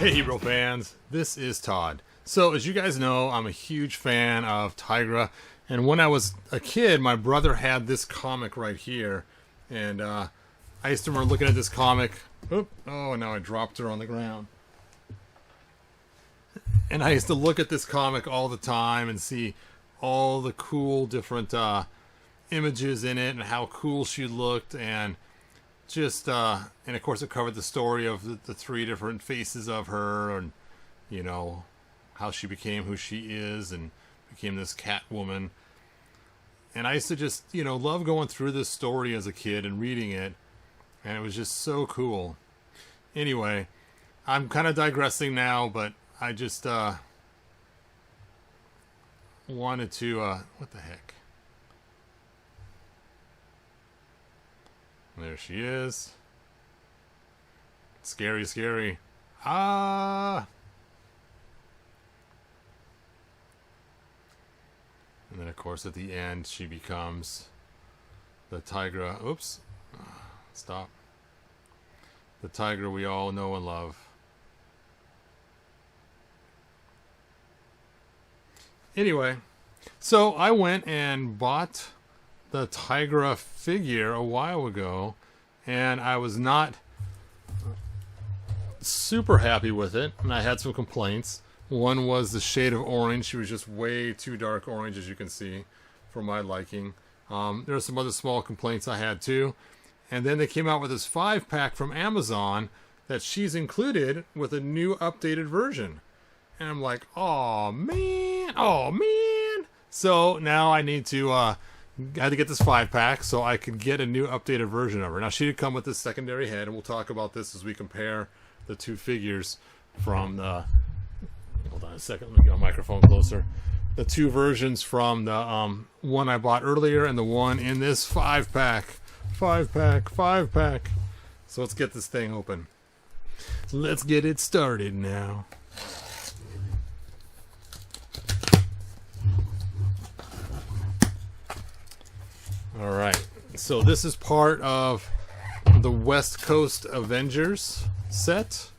Hey Hero fans, this is Todd. So as you guys know, I'm a huge fan of Tigra, and when I was a kid, my brother had this comic right here, and I used to remember looking at this comic. Oh, now I dropped her on the ground. And I used to look at this comic all the time and see all the cool different images in it and how cool she looked, and just and of course it covered the story of the three different faces of her, and you know how she became who she is and became this Catwoman. And I used to just love going through this story as a kid and reading it, and it was just so cool. Anyway, I'm kind of digressing now, but I just wanted to what the heck. There she is. Scary, scary. Ah! And then, of course, at the end, she becomes the Tigra. Oops. Stop. The Tigra we all know and love. Anyway, so I went and bought the Tigra figure a while ago, and I was not super happy with it, and I had some complaints. One was the shade of orange. She was just way too dark orange, as you can see, for my liking. There are some other small complaints I had too. And then they came out with this 5-pack from Amazon that she's included with a new updated version. And I'm like, oh man. So now I need to I had to get this 5-pack so I could get a new updated version of her. Now she did come with this secondary head, and we'll talk about this as we compare the two figures from the... Hold on a second, let me get my microphone closer. The two versions from the one I bought earlier and the one in this 5-pack. 5-pack. So let's get this thing open. Let's get it started now. Alright, so this is part of the West Coast Avengers set.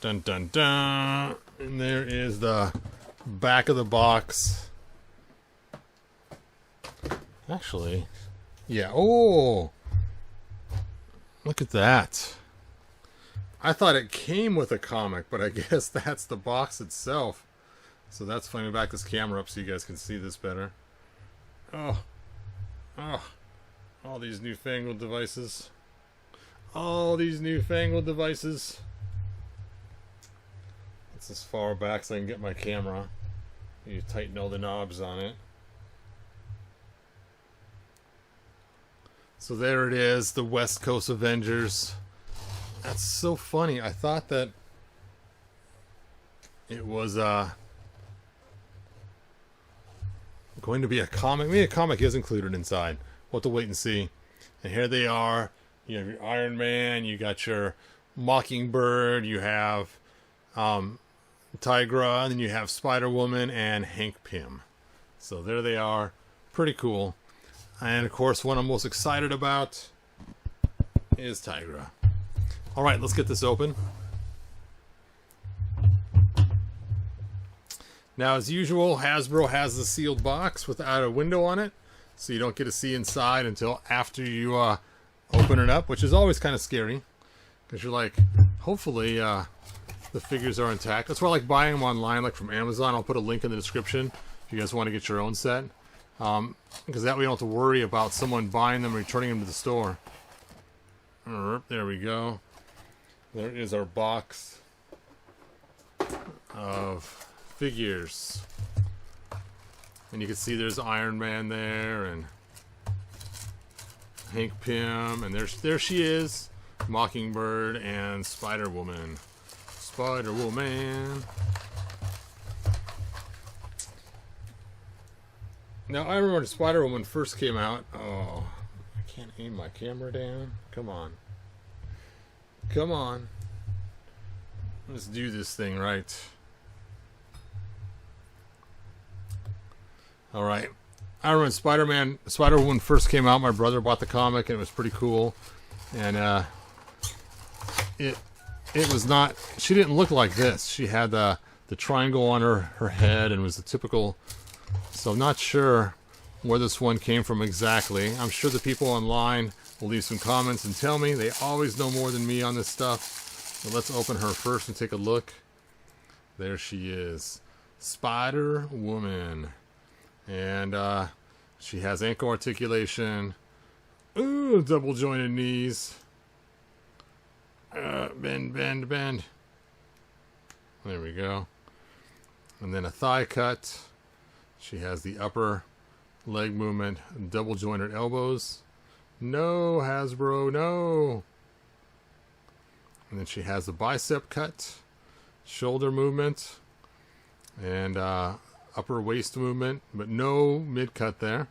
Dun dun dun. And there is the back of the box. Actually, yeah. Oh, look at that. I thought it came with a comic, but I guess that's the box itself. So that's funny. Back this camera up so you guys can see this better. Oh, all these newfangled devices. It's as far back so I can get my camera. You tighten all the knobs on it. So there it is, the West Coast Avengers. That's so funny. I thought that it was going to be a comic. Maybe a comic is included inside. We'll have to wait and see. And here they are. You have your Iron Man, you got your Mockingbird, you have Tigra, and then you have Spider-Woman and Hank Pym. So there they are. Pretty cool. And of course, one I'm most excited about is Tigra. Alright, let's get this open. Now, as usual, Hasbro has the sealed box without a window on it, so you don't get to see inside until after you open it up, which is always kind of scary, because you're like, hopefully the figures are intact. That's why I like buying them online, like from Amazon. I'll put a link in the description if you guys want to get your own set, because that way you don't have to worry about someone buying them and returning them to the store. There we go. There is our box of figures, and you can see there's Iron Man there and Hank Pym, and there she is, Mockingbird and Spider-Woman. Now I remember when Spider-Woman first came out. Oh, I can't aim my camera down. Come on. Let's do this thing right. Alright. I remember when Spider-Woman first came out, my brother bought the comic and it was pretty cool. And it was not, she didn't look like this. She had the triangle on her head and was the typical, so I'm not sure where this one came from exactly. I'm sure the people online will leave some comments and tell me. They always know more than me on this stuff. So let's open her first and take a look. There she is. Spider Woman. And she has ankle articulation. Ooh, double jointed knees. Bend, bend, bend. There we go. And then a thigh cut. She has the upper leg movement, double jointed elbows. No, Hasbro, no. And then she has the bicep cut, shoulder movement, and upper waist movement, but no mid cut there.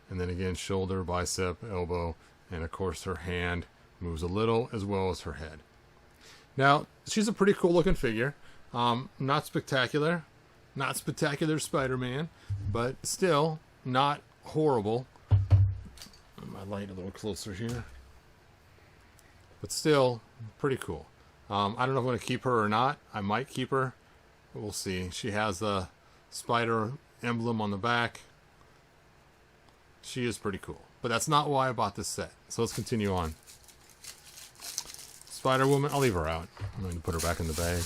And then again, shoulder, bicep, elbow, and of course her hand moves a little as well as her head. Now, she's a pretty cool looking figure. Not spectacular. Not spectacular Spider-Man, but still not horrible. My light a little closer here. But still pretty cool. I don't know if I'm going to keep her or not. I might keep her. But we'll see. She has the spider emblem on the back. She is pretty cool. But that's not why I bought this set. So let's continue on. Spider-Woman, I'll leave her out. I'm going to put her back in the bag.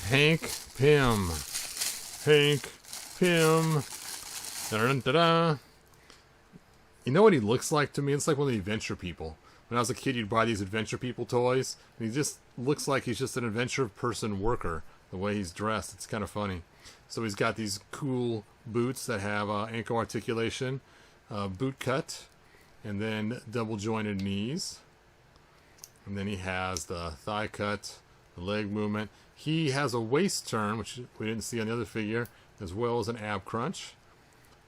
Hank Pym. Hank Pym. Da-da-da-da. You know what he looks like to me? It's like one of the Adventure People. When I was a kid, you'd buy these Adventure People toys. And he just looks like he's just an adventure person worker. The way he's dressed. It's kind of funny. So he's got these cool boots that have ankle articulation, boot cut, and then double jointed knees. And then he has the thigh cut, the leg movement. He has a waist turn, which we didn't see on the other figure, as well as an ab crunch.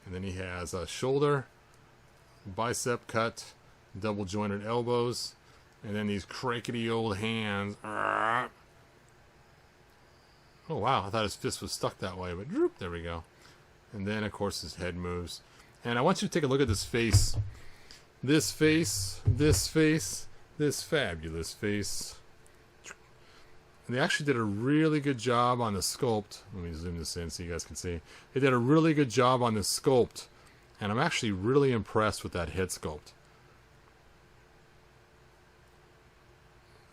And then he has a shoulder, bicep cut, double jointed elbows, and then these crackety old hands. Oh wow, I thought his fist was stuck that way, but droop, there we go. And then of course his head moves. And I want you to take a look at this face. This face, this face, this fabulous face. And they actually did a really good job on the sculpt. Let me zoom this in so you guys can see. They did a really good job on the sculpt. And I'm actually really impressed with that head sculpt.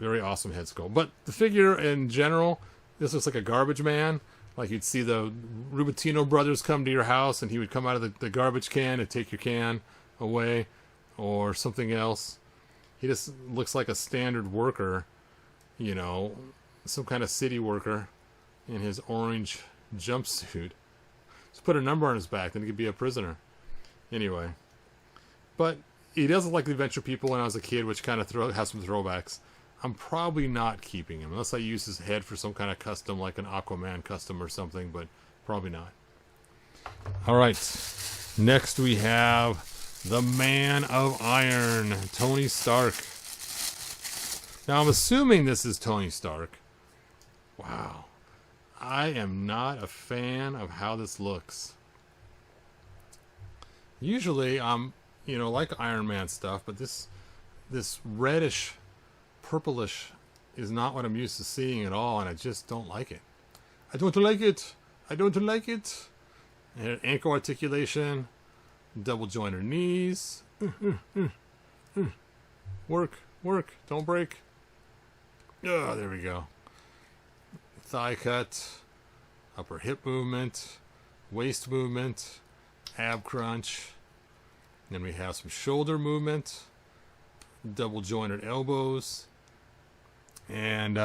Very awesome head sculpt. But the figure in general, this looks like a garbage man. Like you'd see the Rubatino brothers come to your house and he would come out of the garbage can and take your can away. Or something else. He just looks like a standard worker. You know, some kind of city worker in his orange jumpsuit. Just put a number on his back, then he could be a prisoner. Anyway. But he does look like the Adventure People when I was a kid, which kind of has some throwbacks. I'm probably not keeping him, unless I use his head for some kind of custom, like an Aquaman custom or something, but probably not. Alright. Next we have the Man of Iron, Tony Stark. Now I'm assuming this is Tony Stark. Wow. I am not a fan of how this looks. Usually I'm, you know, like Iron Man stuff, but this reddish, purplish is not what I'm used to seeing at all, and I just don't like it. I don't like it. I don't like it. And ankle articulation, double jointed knees. Work, work, don't break. Oh, there we go. Thigh cut, upper hip movement, waist movement, ab crunch. Then we have some shoulder movement, double jointed elbows, and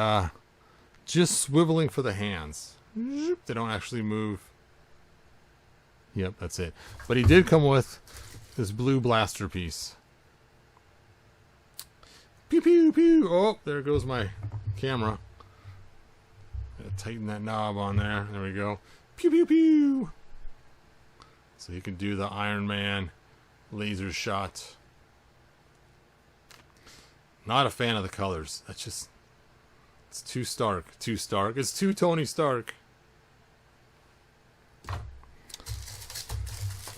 just swiveling for the hands. They don't actually move. Yep, that's it. But he did come with this blue blaster piece. Pew, pew, pew. Oh, there goes my camera. Gotta tighten that knob on there. There we go. Pew, pew, pew. So you can do the Iron Man laser shot. Not a fan of the colors. That's just... it's too stark. Too Stark. It's too Tony Stark.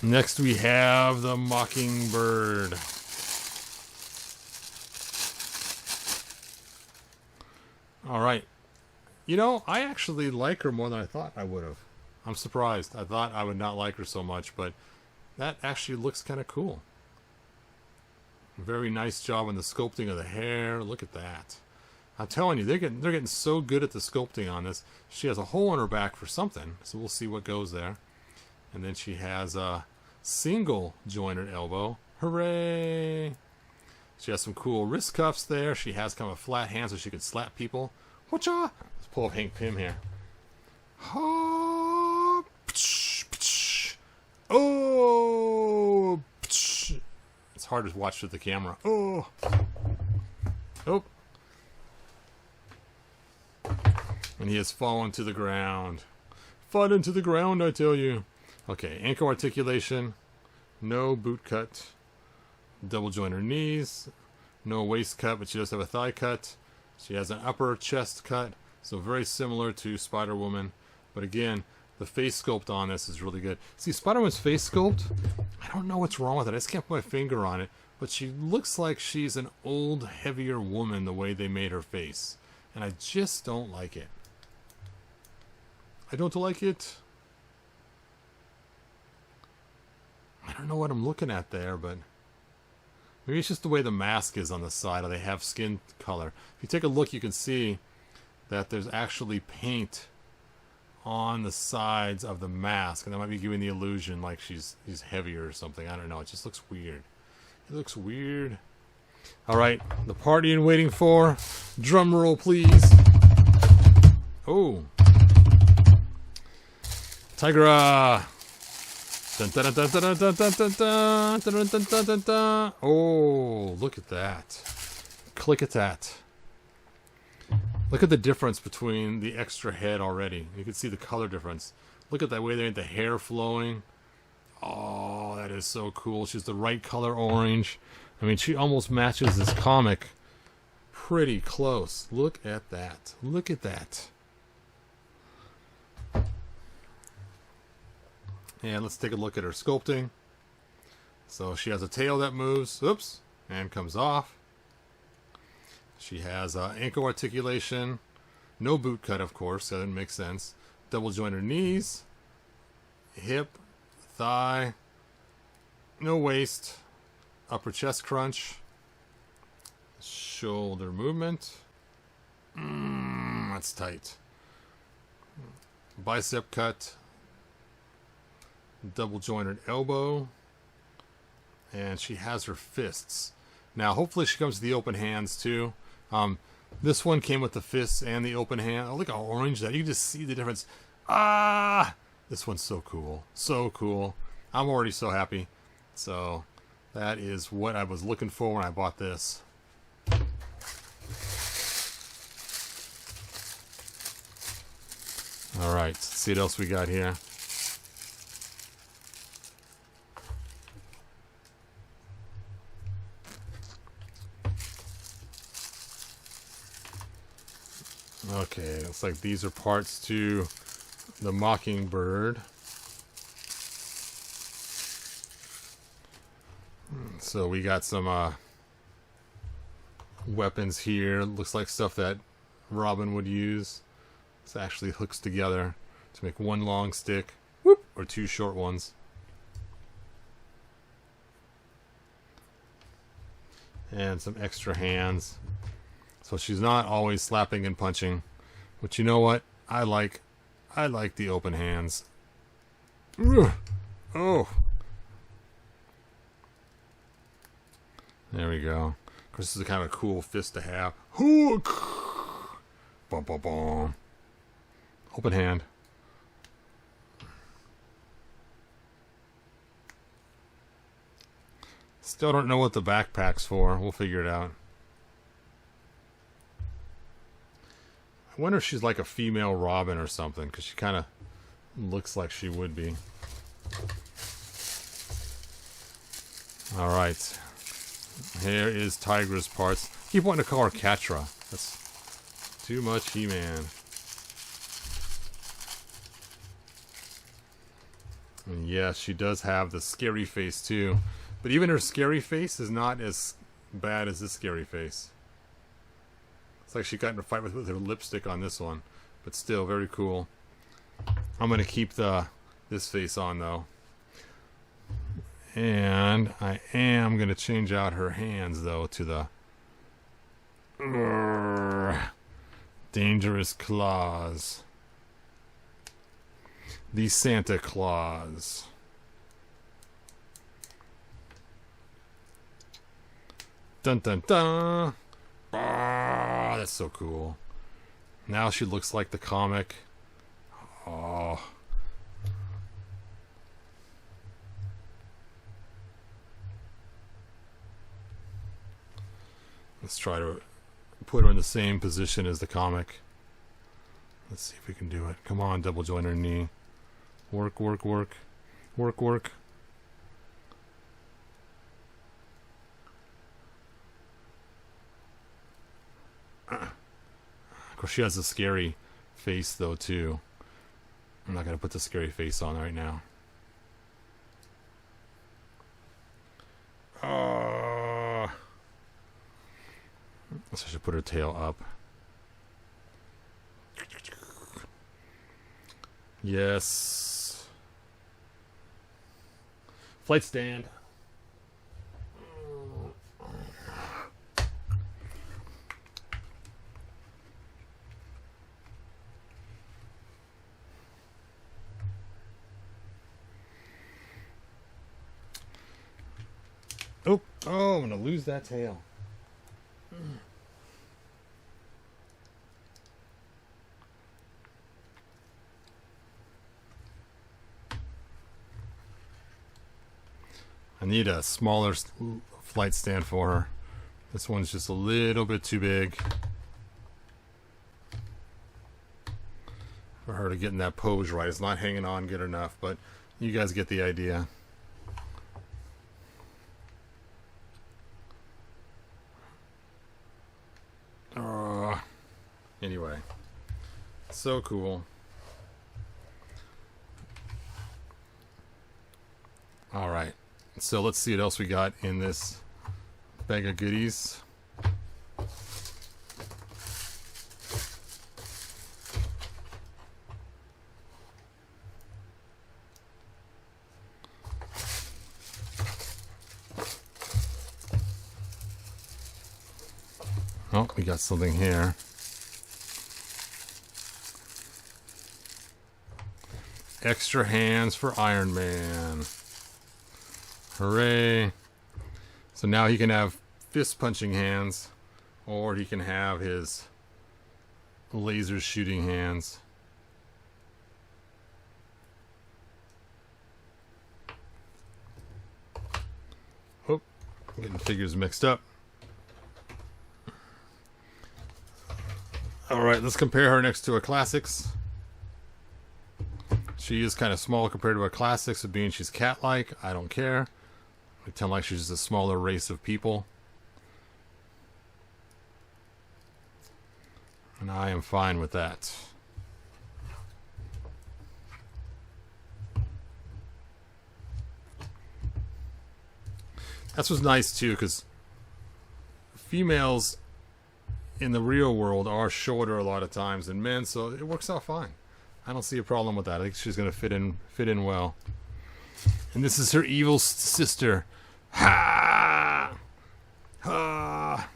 Next we have the Mockingbird. All right. You know, I actually like her more than I thought I would have. I'm surprised. I thought I would not like her so much, but that actually looks kind of cool. Very nice job on the sculpting of the hair. Look at that. I'm telling you, they're getting so good at the sculpting on this. She has a hole in her back for something, so we'll see what goes there. And then she has a single jointed elbow. Hooray! She has some cool wrist cuffs there. She has kind of a flat hand so she can slap people. Whatcha? Let's pull up Hank Pym here. Oh! It's hard to watch with the camera. Oh! Oh! And he has fallen to the ground. Fallen to the ground, I tell you. Okay, ankle articulation. No boot cut. Double joint her knees. No waist cut, but she does have a thigh cut. She has an upper chest cut. So very similar to Spider-Woman. But again, the face sculpt on this is really good. See, Spider-Woman's face sculpt, I don't know what's wrong with it. I just can't put my finger on it. But she looks like she's an old, heavier woman the way they made her face. And I just don't like it. I don't like it. I don't know what I'm looking at there, but maybe it's just the way the mask is on the side, or they have skin color. If you take a look, you can see that there's actually paint on the sides of the mask, and that might be giving the illusion like she's heavier or something. I don't know. It just looks weird. It looks weird. All right, the party I'm waiting for. Drum roll, please. Oh. Tigra. Oh, look at that. Click at that. Look at the difference between the extra head already. You can see the color difference. Look at that way they made the hair flowing. Oh, that is so cool. She's the right color orange. I mean, she almost matches this comic pretty close. Look at that. Look at that. And let's take a look at her sculpting. So she has a tail that moves, oops, and comes off. She has ankle articulation. No boot cut, of course, so that makes sense. Double joint her knees. Hip, thigh. No waist. Upper chest crunch. Shoulder movement. That's tight. Bicep cut. Double jointed elbow, and she has her fists. Now hopefully she comes to the open hands too. This one came with the fists and the open hand. Oh, look how orange that, you can just see the difference. This one's so cool, so cool. I'm already so happy. So that is what I was looking for when I bought this. All right, let's see what else we got here. Okay, looks like these are parts to the Mockingbird. So we got some weapons here. Looks like stuff that Robin would use. This actually hooks together to make one long stick, whoop, or two short ones. And some extra hands. So she's not always slapping and punching. But you know what? I like the open hands. Ugh. Oh. There we go. Of course, this is kind of a cool fist to have. Hook. Bum, bum, bum. Open hand. Still don't know what the backpack's for. We'll figure it out. I wonder if she's like a female Robin or something, because she kind of looks like she would be. Alright. Here is Tigra's parts. Keep wanting to call her Catra. That's too much He-Man. And yes, she does have the scary face too. But even her scary face is not as bad as this scary face. It's like she got in a fight with her lipstick on this one. But still, very cool. I'm going to keep this face on, though. And I am going to change out her hands, though, to the dangerous claws. The Santa Claus. Dun dun dun. Ah, that's so cool. Now she looks like the comic. Oh. Let's try to put her in the same position as the comic. Let's see if we can do it. Come on, double joint her knee. Work, work, work. Work, work. Of course, she has a scary face, though, too. I'm not going to put the scary face on right now. So I should put her tail up. Yes. Flight stand. Oh, I'm going to lose that tail. I need a smaller flight stand for her. This one's just a little bit too big for her to get in that pose right. It's not hanging on good enough, but you guys get the idea. Anyway, so cool. All right. So let's see what else we got in this bag of goodies. Oh, we got something here. Extra hands for Iron Man. Hooray. So now he can have fist punching hands, or he can have his laser shooting hands. Oh, I'm getting figures mixed up. Alright, let's compare her next to a Classics. She is kind of small compared to a Classics, so being she's cat-like, I don't care. I pretend like she's just a smaller race of people. And I am fine with that. That's what's nice too, because females in the real world are shorter a lot of times than men, so it works out fine. I don't see a problem with that. I think she's going to fit in well. And this is her evil sister. Ha! Ha!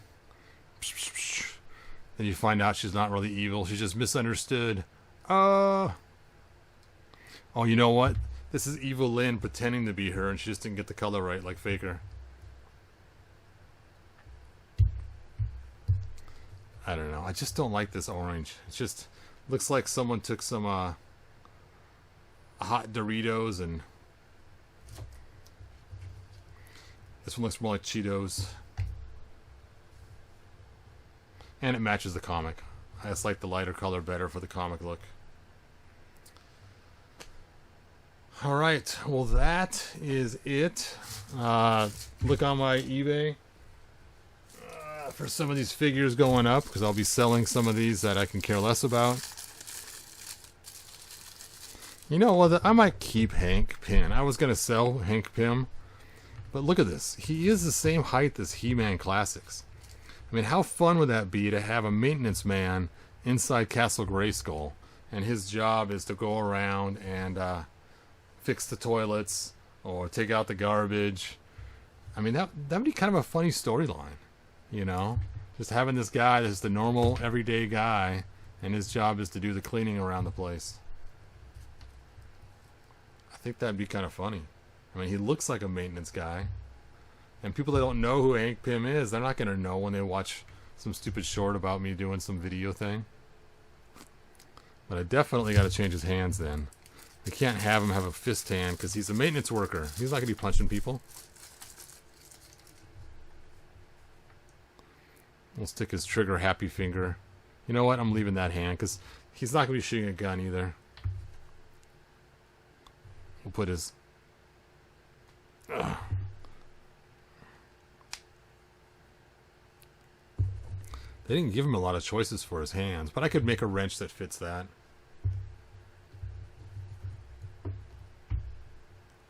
Then you find out she's not really evil. She's just misunderstood. Oh, you know what? This is Evil Lynn pretending to be her, and she just didn't get the color right like Faker. I don't know. I just don't like this orange. It just looks like someone took some hot Doritos and this one looks more like Cheetos. And it matches the comic. I just like the lighter color better for the comic look. Alright, well that is it. Look on my eBay for some of these figures going up, because I'll be selling some of these that I can care less about. You know what? I might keep Hank Pym. I was going to sell Hank Pym, but look at this. He is the same height as He-Man Classics. I mean, how fun would that be to have a maintenance man inside Castle Grayskull, and his job is to go around and fix the toilets or take out the garbage. I mean, that would be kind of a funny storyline, you know? Just having this guy that's the normal, everyday guy, and his job is to do the cleaning around the place. I think that'd be kind of funny. I mean, he looks like a maintenance guy. And people that don't know who Hank Pym is, they're not going to know when they watch some stupid short about me doing some video thing. But I definitely got to change his hands then. I can't have him have a fist hand because he's a maintenance worker. He's not going to be punching people. We'll stick his trigger happy finger. You know what? I'm leaving that hand because he's not going to be shooting a gun either. We'll put his... They didn't give him a lot of choices for his hands, but I could make a wrench that fits that.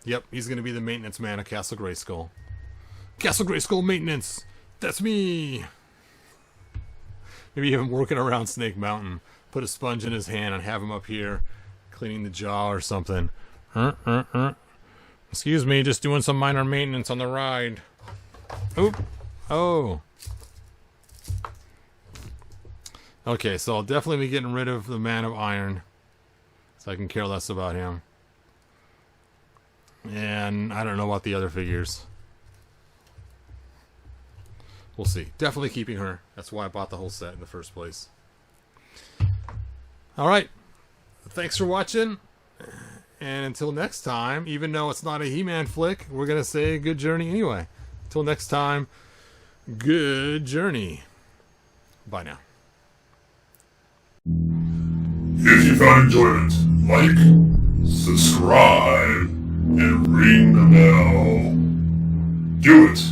Yep, he's going to be the maintenance man of Castle Grayskull. Castle Grayskull maintenance! That's me! Maybe even working around Snake Mountain. Put a sponge in his hand and have him up here cleaning the jaw or something. Excuse me, just doing some minor maintenance on the ride. Oop. Oh. Okay, so I'll definitely be getting rid of the Man of Iron, so I can care less about him. And I don't know about the other figures. We'll see. Definitely keeping her. That's why I bought the whole set in the first place. Alright. Thanks for watching. And until next time, even though it's not a He-Man flick, we're going to say good journey anyway. Until next time, good journey. Bye now. If you found enjoyment, like, subscribe, and ring the bell. Do it!